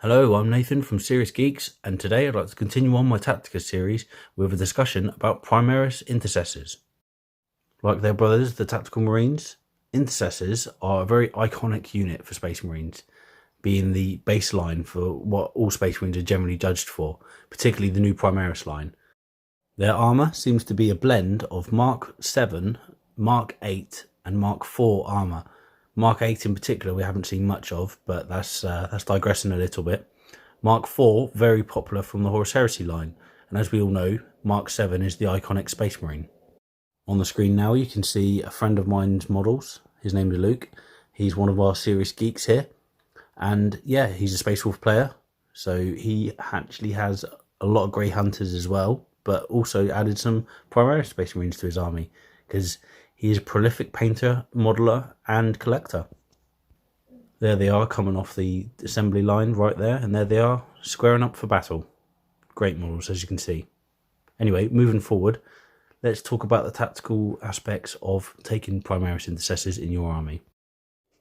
Hello, I'm Nathan from Serious Geeks, and today I'd like to continue on my Tactica series with a discussion about Primaris Intercessors. Like their brothers, the Tactical Marines, Intercessors are a very iconic unit for Space Marines, being the baseline for what all Space Marines are generally judged for, particularly the new Primaris line. Their armour seems to be a blend of Mark 7, Mark 8 and Mark 4 armour. Mark 8 in particular we haven't seen much of, but that's digressing a little bit. Mark 4, very popular from the Horus Heresy line, and as we all know, Mark 7 is the iconic Space Marine. On the screen now you can see a friend of mine's models. His name is Luke. He's one of our Serious Geeks here, and yeah, he's a Space Wolf player, so he actually has a lot of Grey Hunters as well, but also added some Primaris Space Marines to his army, because he is a prolific painter, modeler, and collector. There they are coming off the assembly line right there, and there they are squaring up for battle. Great models, as you can see. Anyway, moving forward, let's talk about the tactical aspects of taking Primaris Intercessors in your army.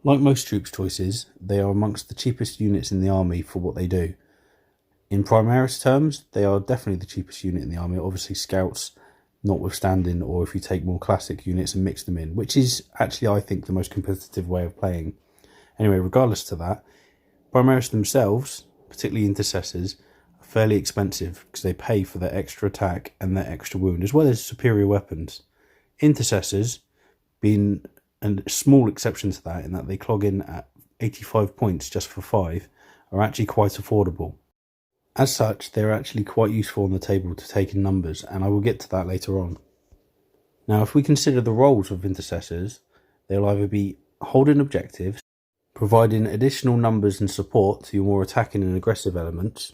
Like most troops choices, they are amongst the cheapest units in the army for what they do. In Primaris terms, they are definitely the cheapest unit in the army, obviously scouts notwithstanding, or if you take more classic units and mix them in, which is actually, I think, the most competitive way of playing. Anyway, regardless to that, Primaris themselves, particularly Intercessors, are fairly expensive because they pay for their extra attack and their extra wound, as well as superior weapons. Intercessors, being a small exception to that, in that they clog in at 85 points just for 5, are actually quite affordable. As such, they're actually quite useful on the table to take in numbers, and I will get to that later on. Now, if we consider the roles of Intercessors, they'll either be holding objectives, providing additional numbers and support to your more attacking and aggressive elements,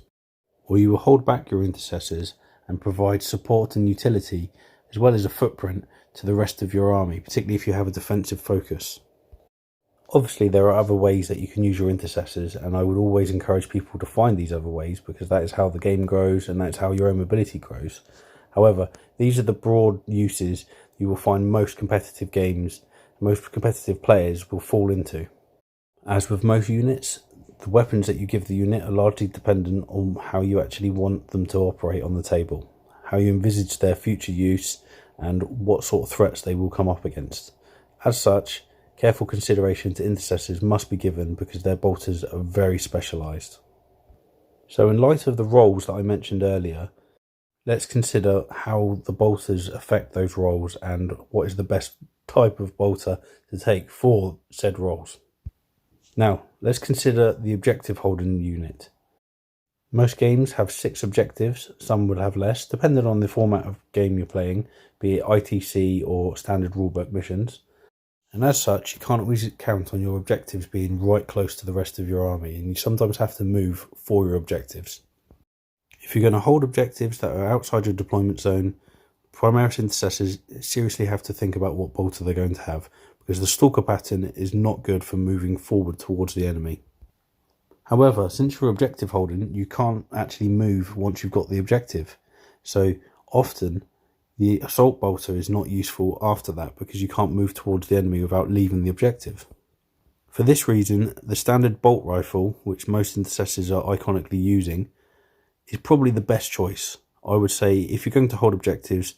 or you will hold back your Intercessors and provide support and utility, as well as a footprint to the rest of your army, particularly if you have a defensive focus. Obviously, there are other ways that you can use your Intercessors, and I would always encourage people to find these other ways, because that is how the game grows and that's how your own mobility grows. However, these are the broad uses you will find most competitive games, most competitive players will fall into. As with most units, the weapons that you give the unit are largely dependent on how you actually want them to operate on the table, how you envisage their future use, and what sort of threats they will come up against. As such, careful consideration to Intercessors must be given because their bolters are very specialised. So in light of the roles that I mentioned earlier, let's consider how the bolters affect those roles and what is the best type of bolter to take for said roles. Now, let's consider the objective holding unit. Most games have 6 objectives, some will have less, depending on the format of game you're playing, be it ITC or standard rulebook missions. And as such, you can't always count on your objectives being right close to the rest of your army, and you sometimes have to move for your objectives. If you're going to hold objectives that are outside your deployment zone, Primaris Intercessors seriously have to think about what bolter they're going to have, because the stalker pattern is not good for moving forward towards the enemy. However, since you're objective holding, you can't actually move once you've got the objective, so often the assault bolter is not useful after that because you can't move towards the enemy without leaving the objective. For this reason, the standard bolt rifle, which most Intercessors are iconically using, is probably the best choice. I would say if you're going to hold objectives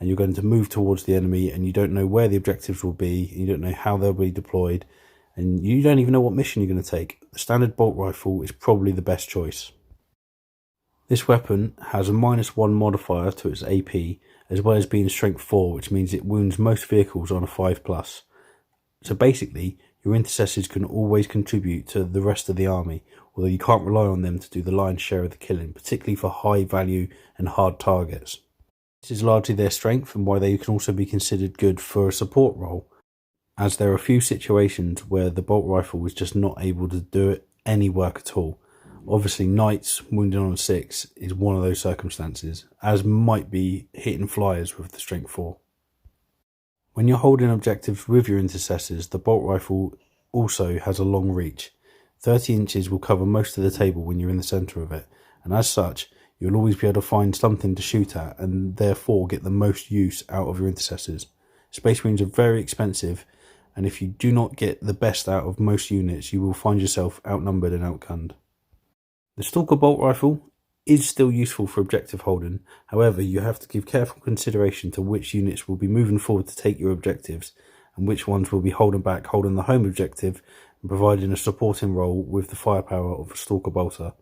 and you're going to move towards the enemy and you don't know where the objectives will be, and you don't know how they'll be deployed, and you don't even know what mission you're going to take, the standard bolt rifle is probably the best choice. This weapon has a -1 modifier to its AP, as well as being strength 4, which means it wounds most vehicles on a 5+. So basically, your Intercessors can always contribute to the rest of the army, although you can't rely on them to do the lion's share of the killing, particularly for high value and hard targets. This is largely their strength and why they can also be considered good for a support role, as there are a few situations where the bolt rifle is just not able to do any work at all. Obviously, Knights wounded on 6 is one of those circumstances, as might be hitting flyers with the strength 4. When you're holding objectives with your Intercessors, the bolt rifle also has a long reach. 30 inches will cover most of the table when you're in the centre of it, and as such, you'll always be able to find something to shoot at and therefore get the most use out of your Intercessors. Space Marines are very expensive, and if you do not get the best out of most units, you will find yourself outnumbered and outgunned. The Stalker bolt rifle is still useful for objective holding, however you have to give careful consideration to which units will be moving forward to take your objectives, and which ones will be holding back, holding the home objective, and providing a supporting role with the firepower of a Stalker bolter.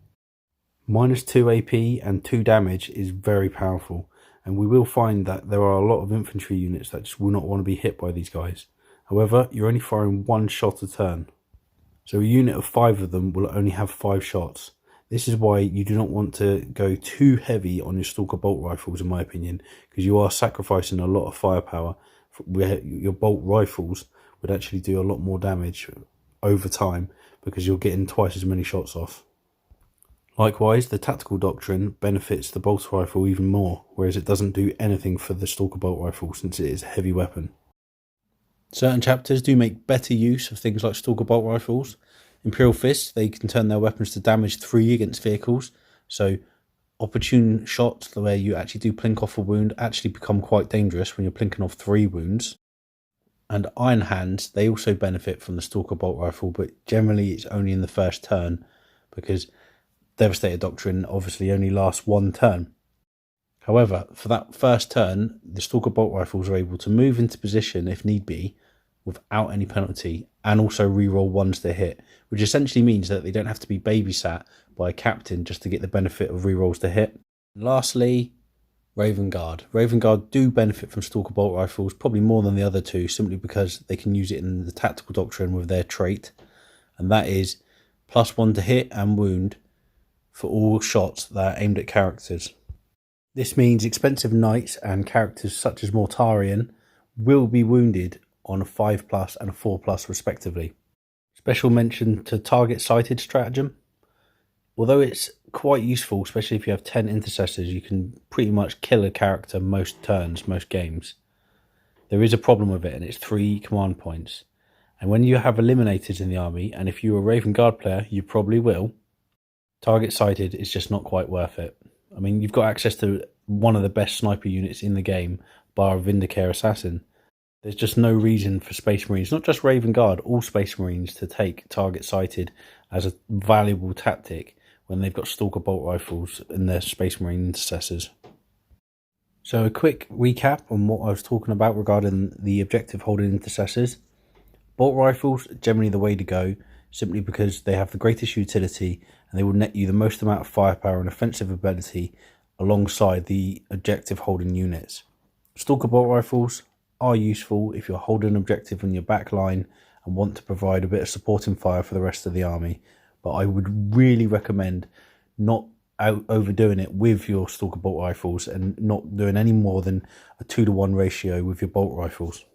-2 AP and 2 damage is very powerful, and we will find that there are a lot of infantry units that just will not want to be hit by these guys. However, you're only firing 1 shot a turn, so a unit of 5 of them will only have 5 shots. This is why you do not want to go too heavy on your Stalker bolt rifles, in my opinion, because you are sacrificing a lot of firepower, where your bolt rifles would actually do a lot more damage over time because you're getting twice as many shots off. Likewise, the tactical doctrine benefits the bolt rifle even more, whereas it doesn't do anything for the Stalker bolt rifle since it is a heavy weapon. Certain chapters do make better use of things like Stalker bolt rifles. Imperial Fists, they can turn their weapons to damage 3 against vehicles, so opportune shots where you actually do plink off a wound actually become quite dangerous when you're plinking off 3 wounds. And Iron Hands, they also benefit from the Stalker bolt rifle, but generally it's only in the first turn, because Devastator Doctrine obviously only lasts 1 turn. However, for that first turn, the Stalker bolt rifles are able to move into position if need be without any penalty, and also reroll 1s to hit, which essentially means that they don't have to be babysat by a captain just to get the benefit of rerolls to hit. Lastly, Raven Guard. Raven Guard do benefit from Stalker bolt rifles, probably more than the other 2, simply because they can use it in the Tactical Doctrine with their trait, and that is +1 to hit and wound for all shots that are aimed at characters. This means expensive knights and characters such as Mortarion will be wounded on a 5+ and a 4+ respectively. Special mention to target sighted stratagem. Although it's quite useful, especially if you have 10 intercessors, you can pretty much kill a character most turns, most games. There is a problem with it, and it's 3 command points. And when you have eliminators in the army, and if you're a Raven Guard player, you probably will, target sighted is just not quite worth it. I mean, you've got access to one of the best sniper units in the game, bar Vindicare Assassin. There's just no reason for Space Marines, not just Raven Guard, all Space Marines, to take target sighted as a valuable tactic when they've got Stalker bolt rifles in their Space Marine Intercessors. So a quick recap on what I was talking about regarding the objective holding Intercessors. Bolt rifles are generally the way to go, simply because they have the greatest utility and they will net you the most amount of firepower and offensive ability alongside the objective holding units. Stalker bolt rifles are useful if you're holding an objective on your back line and want to provide a bit of supporting fire for the rest of the army, but I would really recommend not overdoing it with your Stalker bolt rifles and not doing any more than a 2-to-1 ratio with your bolt rifles.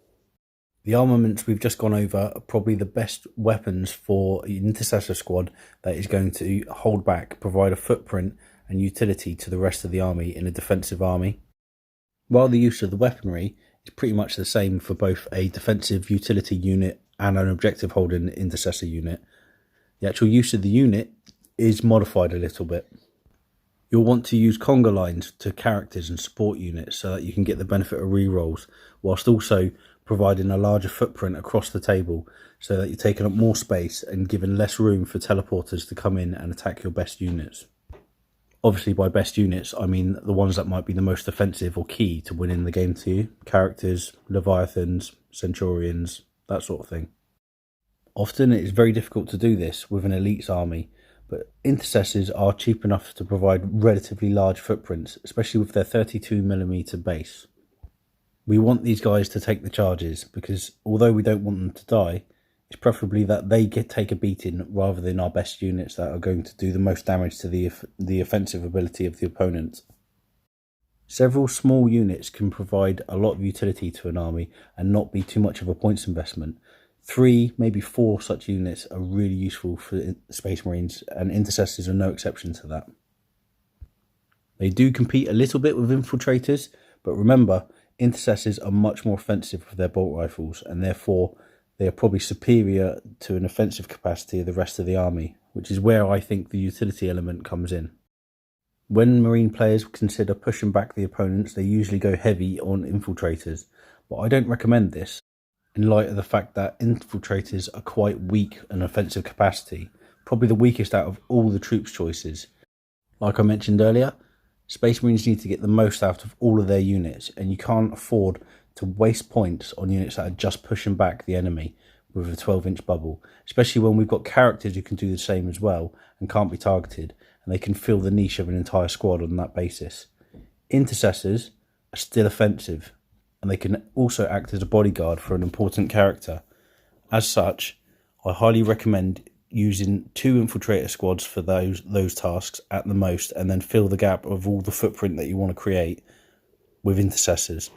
The armaments we've just gone over are probably the best weapons for an Intercessor squad that is going to hold back, provide a footprint and utility to the rest of the army in a defensive army. While the use of the weaponry is pretty much the same for both a defensive utility unit and an objective holding Intercessor unit, the actual use of the unit is modified a little bit. You'll want to use conga lines to characters and support units so that you can get the benefit of rerolls, whilst also providing a larger footprint across the table so that you're taking up more space and giving less room for teleporters to come in and attack your best units. Obviously by best units, I mean the ones that might be the most offensive or key to winning the game to you. Characters, Leviathans, Centurions, that sort of thing. Often it is very difficult to do this with an elite's army, but Intercessors are cheap enough to provide relatively large footprints, especially with their 32mm base. We want these guys to take the charges, because although we don't want them to die, it's preferably that they take a beating rather than our best units that are going to do the most damage to the offensive ability of the opponent. Several small units can provide a lot of utility to an army and not be too much of a points investment. 3, maybe 4 such units are really useful for Space Marines, and Intercessors are no exception to that. They do compete a little bit with Infiltrators, but remember, Intercessors are much more offensive with their bolt rifles, and therefore they are probably superior to an offensive capacity of the rest of the army, which is where I think the utility element comes in. When Marine players consider pushing back the opponents, they usually go heavy on Infiltrators, but I don't recommend this in light of the fact that Infiltrators are quite weak in offensive capacity, probably the weakest out of all the troops choices. Like I mentioned earlier, Space Marines need to get the most out of all of their units, and you can't afford to waste points on units that are just pushing back the enemy with a 12-inch bubble, especially when we've got characters who can do the same as well and can't be targeted, and they can fill the niche of an entire squad on that basis. Intercessors are still offensive, and they can also act as a bodyguard for an important character. As such, I highly recommend using 2 infiltrator squads for those tasks at the most, and then fill the gap of all the footprint that you want to create with intercessors.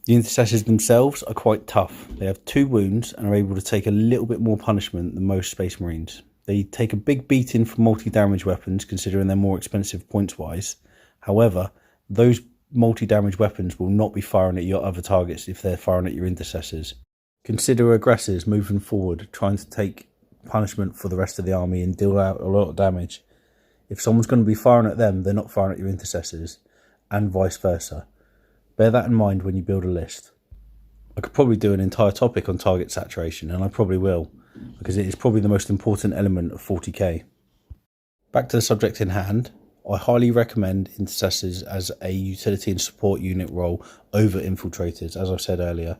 The intercessors themselves are quite tough. They have 2 wounds and are able to take a little bit more punishment than most Space Marines. They take a big beating from multi-damage weapons, considering they're more expensive points-wise. However, those multi-damage weapons will not be firing at your other targets if they're firing at your intercessors. Consider aggressors moving forward, trying to take punishment for the rest of the army and deal out a lot of damage. If someone's going to be firing at them, they're not firing at your intercessors, and vice versa. Bear that in mind when you build a list. I could probably do an entire topic on target saturation, and I probably will, because it is probably the most important element of 40k. Back to the subject in hand, I highly recommend intercessors as a utility and support unit role over infiltrators, as I said earlier,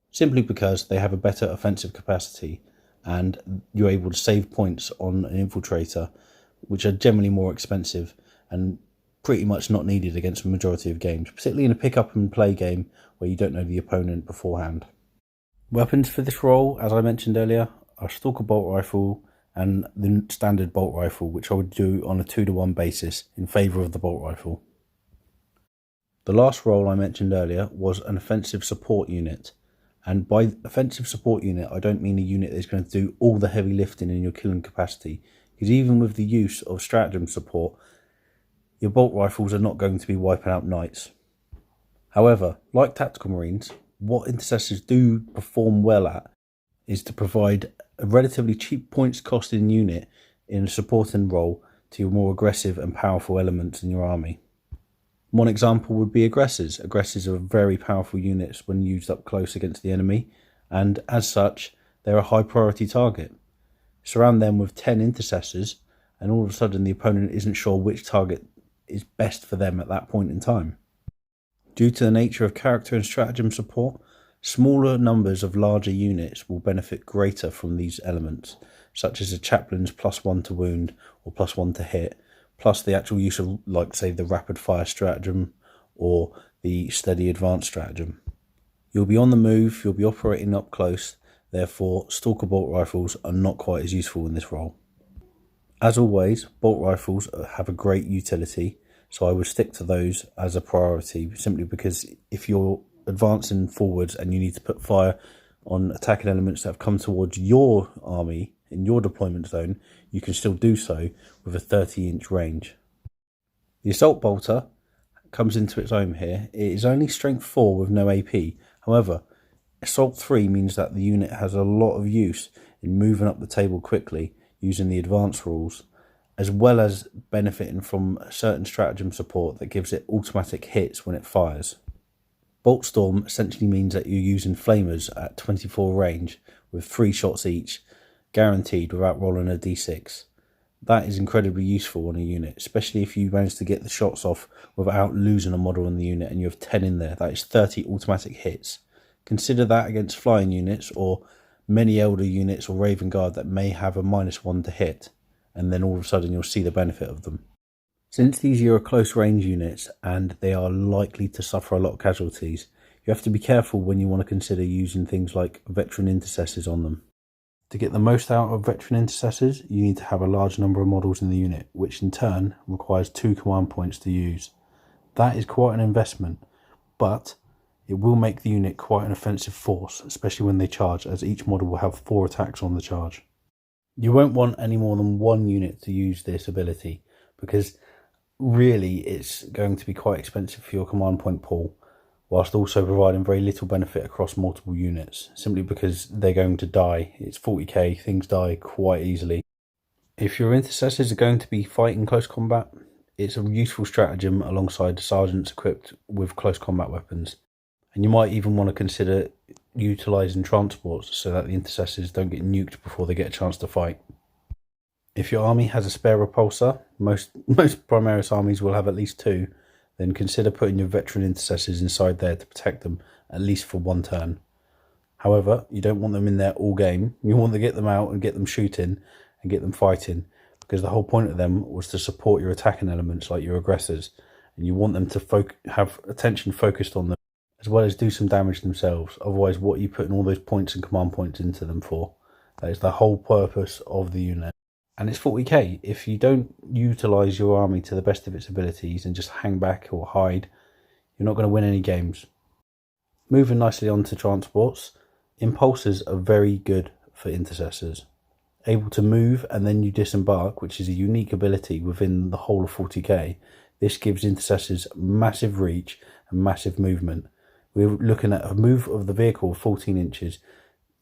simply because they have a better offensive capacity and you're able to save points on an infiltrator, which are generally more expensive and pretty much not needed against the majority of games, particularly in a pick up and play game where you don't know the opponent beforehand. Weapons for this role, as I mentioned earlier, are Stalker Bolt Rifle and the standard Bolt Rifle, which I would do on a 2-to-1 basis in favour of the Bolt Rifle. The last role I mentioned earlier was an offensive support unit, and by offensive support unit I don't mean a unit that's going to do all the heavy lifting in your killing capacity, because even with the use of stratagem support, your Bolt Rifles are not going to be wiping out knights. However, like Tactical Marines, what intercessors do perform well at is to provide a relatively cheap points costing unit in a supporting role to your more aggressive and powerful elements in your army. One example would be aggressors. Aggressors are very powerful units when used up close against the enemy, and as such, they're a high priority target. Surround them with 10 intercessors, and all of a sudden the opponent isn't sure which target is best for them at that point in time. Due to the nature of character and stratagem support, smaller numbers of larger units will benefit greater from these elements, such as a chaplain's +1 to wound or +1 to hit, plus the actual use of, like, say, the rapid fire stratagem or the steady advance stratagem. You'll be on the move, you'll be operating up close, therefore Stalker Bolt Rifles are not quite as useful in this role. As always, Bolt Rifles have a great utility, so I would stick to those as a priority, simply because if you're advancing forwards and you need to put fire on attacking elements that have come towards your army in your deployment zone, you can still do so with a 30-inch range. The Assault Bolter comes into its own here. It is only strength 4 with no AP. However, Assault 3 means that the unit has a lot of use in moving up the table quickly using the advanced rules, as well as benefiting from certain stratagem support that gives it automatic hits when it fires. Bolt Storm essentially means that you're using flamers at 24 range with 3 shots each, guaranteed without rolling a d6. That is incredibly useful on a unit, especially if you manage to get the shots off without losing a model in the unit and you have 10 in there. That is 30 automatic hits. Consider that against flying units or many elder units or Raven Guard that may have a -1 to hit, and then all of a sudden you'll see the benefit of them. Since these are close range units and they are likely to suffer a lot of casualties, you have to be careful when you want to consider using things like veteran intercessors on them. To get the most out of veteran intercessors, you need to have a large number of models in the unit, which in turn requires 2 command points to use. That is quite an investment, but it will make the unit quite an offensive force, especially when they charge, as each model will have 4 attacks on the charge. You won't want any more than 1 unit to use this ability, because really it's going to be quite expensive for your command point pool, whilst also providing very little benefit across multiple units, simply because they're going to die. It's 40k, things die quite easily. If your intercessors are going to be fighting close combat, it's a useful stratagem alongside sergeants equipped with close combat weapons. And you might even want to consider utilising transports so that the intercessors don't get nuked before they get a chance to fight. If your army has a spare repulsor, most Primaris armies will have at least 2, then consider putting your veteran intercessors inside there to protect them, at least for 1 turn. However, you don't want them in there all game. You want to get them out and get them shooting and get them fighting, because the whole point of them was to support your attacking elements like your aggressors, and you want them to have attention focused on them, as well as do some damage themselves. Otherwise, what are you putting all those points and command points into them for? That is the whole purpose of the unit. And it's 40k. If you don't utilise your army to the best of its abilities and just hang back or hide, you're not going to win any games. Moving nicely on to transports, impulsors are very good for intercessors. Able to move and then you disembark, which is a unique ability within the whole of 40k. This gives intercessors massive reach and massive movement. We're looking at a move of the vehicle of 14 inches,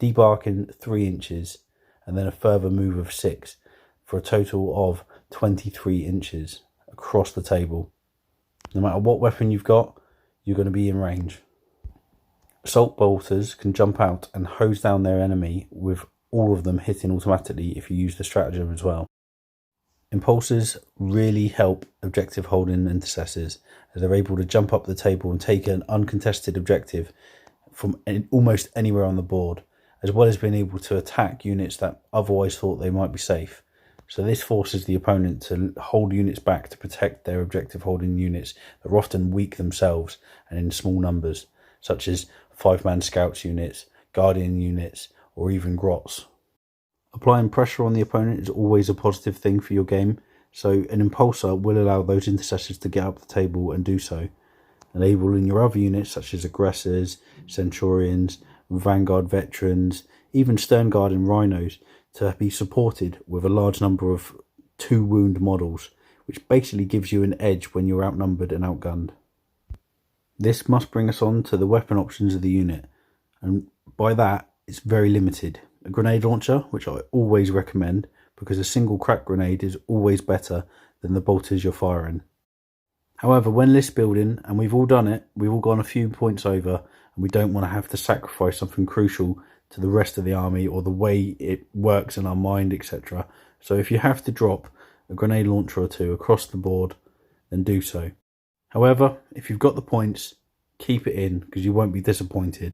debarking 3 inches, and then a further move of 6, for a total of 23 inches across the table. No matter what weapon you've got, you're going to be in range. Assault bolters can jump out and hose down their enemy, with all of them hitting automatically if you use the stratagem as well. Impulsors really help objective holding intercessors, as they're able to jump up the table and take an uncontested objective from almost anywhere on the board, as well as being able to attack units that otherwise thought they might be safe. So this forces the opponent to hold units back to protect their objective holding units that are often weak themselves and in small numbers, such as 5-man scouts units, guardian units, or even grots. Applying pressure on the opponent is always a positive thing for your game, so an impulsor will allow those intercessors to get up the table and do so, enabling your other units such as aggressors, centurions, vanguard veterans, even stern guard and rhinos to be supported with a large number of 2-wound models, which basically gives you an edge when you're outnumbered and outgunned. This must bring us on to the weapon options of the unit, and by that it's very limited. A grenade launcher, which I always recommend, because a single crack grenade is always better than the bolters you're firing. However, when list building, and we've all done it, we've all gone a few points over, and we don't want to have to sacrifice something crucial to the rest of the army or the way it works in our mind, etc. So if you have to drop a grenade launcher or 2 across the board, then do so. However, if you've got the points, keep it in, because you won't be disappointed.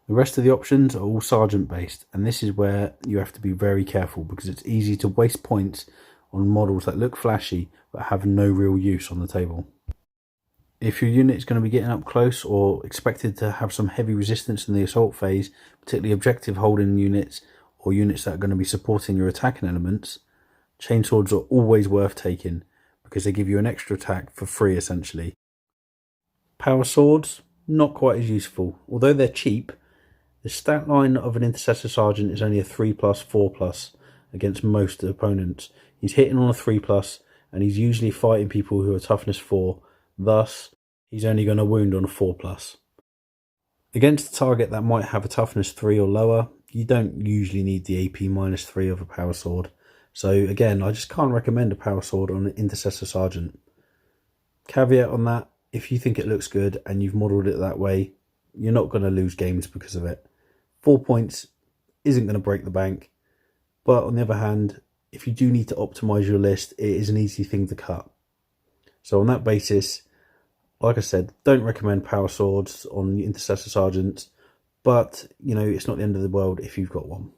The rest of the options are all sergeant based, and this is where you have to be very careful, because it's easy to waste points on models that look flashy but have no real use on the table. If your unit is going to be getting up close or expected to have some heavy resistance in the assault phase, particularly objective holding units or units that are going to be supporting your attacking elements, chainswords are always worth taking, because they give you an extra attack for free essentially. Power swords, not quite as useful. Although they're cheap, the stat line of an intercessor sergeant is only a 3+, 4+ against most opponents. He's hitting on a 3+, and he's usually fighting people who are toughness 4, thus he's only going to wound on a 4+. Against a target that might have a toughness 3 or lower, you don't usually need the AP -3 of a power sword. So again, I just can't recommend a power sword on an intercessor sergeant. Caveat on that, if you think it looks good and you've modelled it that way, you're not going to lose games because of it. 4 points isn't going to break the bank, but on the other hand, if you do need to optimise your list, it is an easy thing to cut. So on that basis, like I said, don't recommend power swords on intercessor sergeants, but you know, it's not the end of the world if you've got one.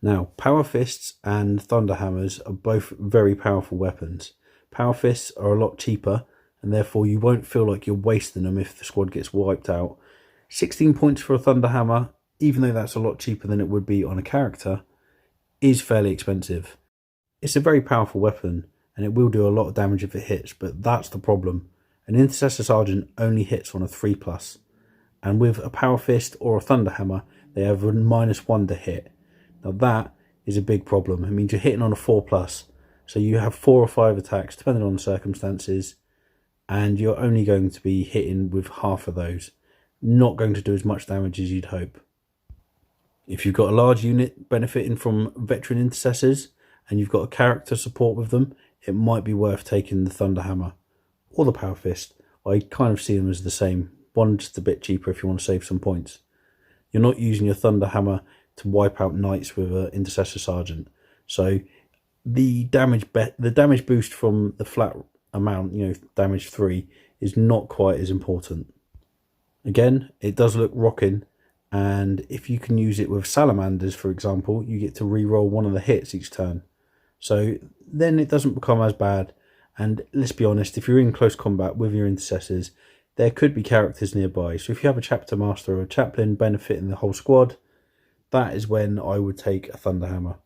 Now, power fists and thunder hammers are both very powerful weapons. Power fists are a lot cheaper, and therefore you won't feel like you're wasting them if the squad gets wiped out. 16 points for a thunder hammer, even though that's a lot cheaper than it would be on a character, is fairly expensive. It's a very powerful weapon, and it will do a lot of damage if it hits, but that's the problem. An intercessor sergeant only hits on a 3+, and with a power fist or a thunder hammer, they have a -1 to hit. Now that is a big problem. It means you're hitting on a 4+, so you have 4 or 5 attacks, depending on the circumstances, and you're only going to be hitting with half of those. Not going to do as much damage as you'd hope. If you've got a large unit benefiting from veteran intercessors, and you've got a character support with them, it might be worth taking the thunder hammer or the power fist. I kind of see them as the same. One just a bit cheaper if you want to save some points. You're not using your thunder hammer to wipe out knights with an intercessor sergeant, so the damage boost from the flat amount, damage 3, is not quite as important. Again, it does look rocking, and if you can use it with salamanders, for example, you get to re-roll one of the hits each turn. So then it doesn't become as bad. And let's be honest, if you're in close combat with your intercessors, there could be characters nearby. So if you have a chapter master or a chaplain benefiting the whole squad, that is when I would take a Thunderhammer.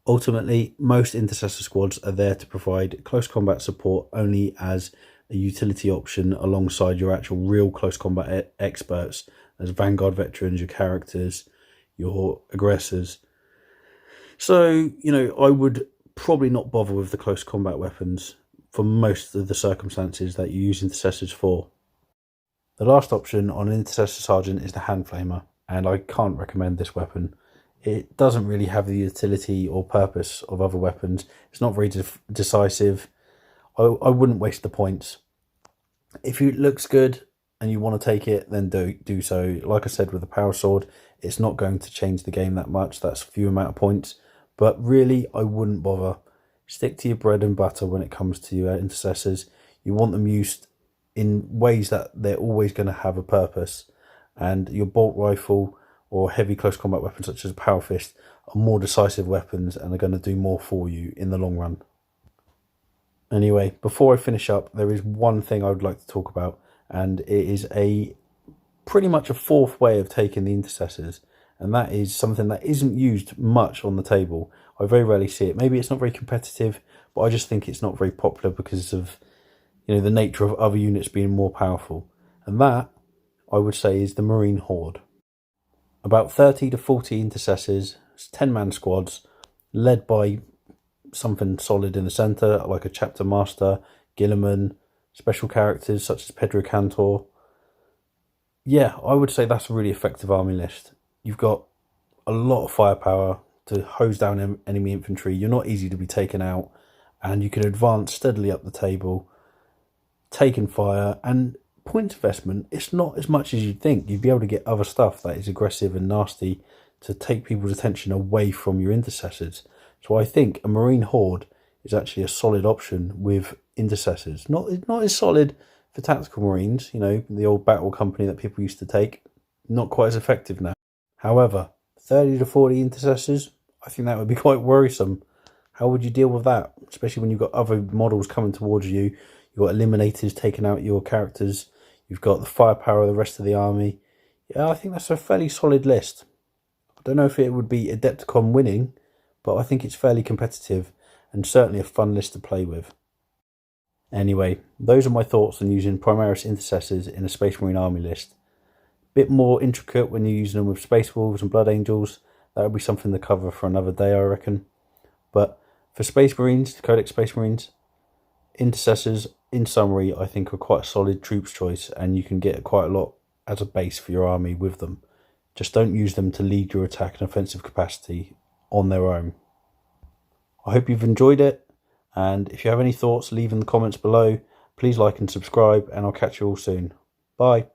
Ultimately, most intercessor squads are there to provide close combat support only as a utility option alongside your actual real close combat experts, as Vanguard veterans, your characters, your aggressors. So, I would probably not bother with the close combat weapons for most of the circumstances that you use intercessors for. The last option on an intercessor sergeant is the hand flamer, and I can't recommend this weapon. It doesn't really have the utility or purpose of other weapons. It's not very decisive. I wouldn't waste the points. If it looks good and you want to take it, then do so. Like I said with the power sword, it's not going to change the game that much. That's a few amount of points. But really, I wouldn't bother. Stick to your bread and butter when it comes to your intercessors. You want them used in ways that they're always going to have a purpose. And your bolt rifle or heavy close combat weapons such as a power fist are more decisive weapons and are going to do more for you in the long run. Anyway, before I finish up, there is one thing I would like to talk about, and it is pretty much a fourth way of taking the intercessors, and that is something that isn't used much on the table. I very rarely see it. Maybe it's not very competitive, but I just think it's not very popular because of the nature of other units being more powerful. And that, I would say, is the Marine Horde. About 30 to 40 intercessors, 10-man squads, led by something solid in the centre, like a chapter master, Gilliman, special characters such as Pedro Cantor. Yeah, I would say that's a really effective army list. You've got a lot of firepower to hose down enemy infantry. You're not easy to be taken out, and you can advance steadily up the table, taking fire, and point investment, it's not as much as you'd think. You'd be able to get other stuff that is aggressive and nasty to take people's attention away from your intercessors. So I think a Marine Horde is actually a solid option with intercessors. Not as solid for tactical Marines, the old battle company that people used to take. Not quite as effective now. However, 30 to 40 intercessors, I think that would be quite worrisome. How would you deal with that? Especially when you've got other models coming towards you. You've got eliminators taking out your characters. You've got the firepower of the rest of the army. Yeah, I think that's a fairly solid list. I don't know if it would be Adepticon winning, but I think it's fairly competitive and certainly a fun list to play with. Anyway, those are my thoughts on using Primaris Intercessors in a Space Marine army list. Bit more intricate when you're using them with Space Wolves and Blood Angels. That would be something to cover for another day, I reckon. But for Space Marines, Codex Space Marines, Intercessors, in summary, I think are quite a solid troops choice, and you can get quite a lot as a base for your army with them. Just don't use them to lead your attack and offensive capacity on their own. I hope you've enjoyed it, and if you have any thoughts, leave in the comments below. Please like and subscribe, and I'll catch you all soon. Bye.